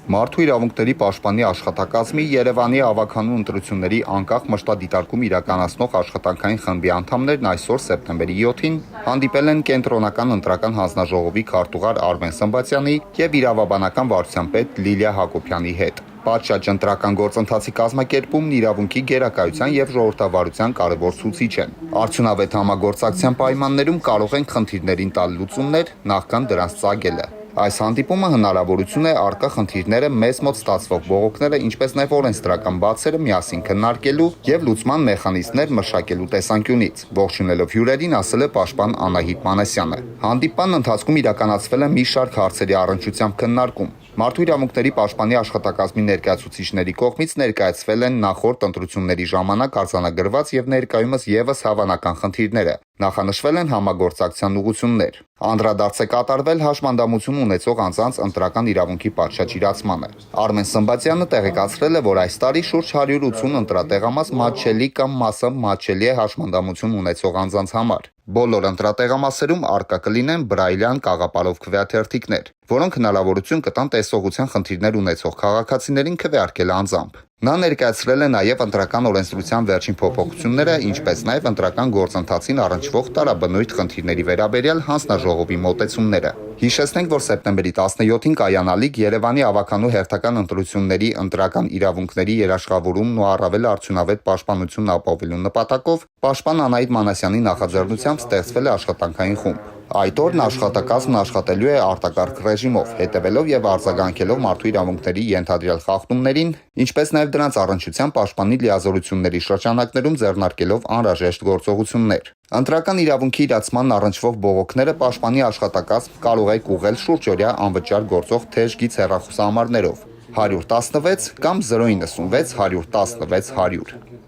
Մարդու իրավունքների պաշտպանի աշխատակազմի Երևանի ավականու ընտրությունների անկախ մշտադիտարկում իրականացնող աշխատանքային խմբի անդամներն այսօր սեպտեմբերի 7-ին հանդիպել են կենտրոնական ընտրական հանձնաժողովի քարտուղար Արմեն Սմբատյանի եւ իրավաբանական վարչության պետ Լիլիա Հակոբյանի հետ։ Պատշաճ ընտրական գործընթացի կազմակերպումն իրավունքի գերակայության եւ ժողովրդավարության կարևոր ցուցիչ է։ Արդյունավետ համագործակցության պայմաններում կարող են խնդիրներին տալ լուծումներ նախքան դրանց ծագելը։ Այս հանդիպումը հնարավորություն է առկա խնդիրները մեզ մոտ ստացվող բողոքները, ինչպես նաև օրենսդրական բացերը միասին քննարկելու եւ լուծման մեխանիզմներ մշակելու տեսանկյունից։ Ողջունելով հյուրերին, ասել է պաշտպան Անահիտ Մանասյանը։ Հանդիպման ընթացքում իրականացվել է մի շարք հարցերի առնչությամբ քննարկում։ Մարդու իրավունքների պաշտպանի աշխատակազմի ներկայացուցիչների կողմից ներկայացվել են նախորդ ընտրությունների ժամանակ արձանագրված եւ ներկայումս եւս հավանական խնդիրները։ Նախանշվել են համագործակցության ուղղություններ։ Անդրադարձ է կատարվել հաշմանդամություն ունեցող անձանց ընտրական իրավունքի պատշաճ իրացմանը։ Արմեն Սմբատյանը տեղեկացրել է, որ այս տարի շուրջ 180 ընտրատեղամաս մատչելի կամ մասը մատչելի է հաշմանդամություն ունեցող անձանց համար։ Բոլոր ընտրատեղամասերում առկա կլինեն բրայլյան կաղապարով քվեաթերթիկներ, որոնք հնարավորություն կտան տեսողության խնդիրներ ունեցող քաղաքացիներին քվեարկել անձամբ։ Նա ներկայացրել է նաև ընտրական օրենսդրության վերջին փոփոխությունները, ինչպես նաև ընտրական գործընթացին առնչվող տարաբնույթ խնդիրների վերաբերյալ հանձնաժողովի մոտեցումները։ Հիշեցնենք, որ սեպտեմբերի 17-ին կայանալիք Երևանի ավականու հերթական ընտրությունների ընտրական իրավունքների երաշխավորումն ու առավել արդյունավետ պաշտպանությունն ապահովելու նպատակով պաշտպան Անահիտ Մանասյանի նախաձեռնությամբ ստեղծվել է աշխատանքային խումբ։ Այդ օրն աշխատակազմն աշխատելու է արտակարգ ռեժիմով, հետևելով եւ արձագանքելով մարդու իրավունքների ենթադրյալ խախտումներին, ինչպես նաեւ դրանց առնչությամբ պաշտպանի լիազորությունների շրջանակներում ձեռնարկելով անհրաժեշտ գործողություններ։ Ընտրական իրավունքի իրացման առնչվող բողոքները պաշտպանի աշխատակազմ կարող է ուղղել շուրջօրյա անվճար գործող թեժ գիծ հեռախոսահամարներով 116 կամ 096 116 100։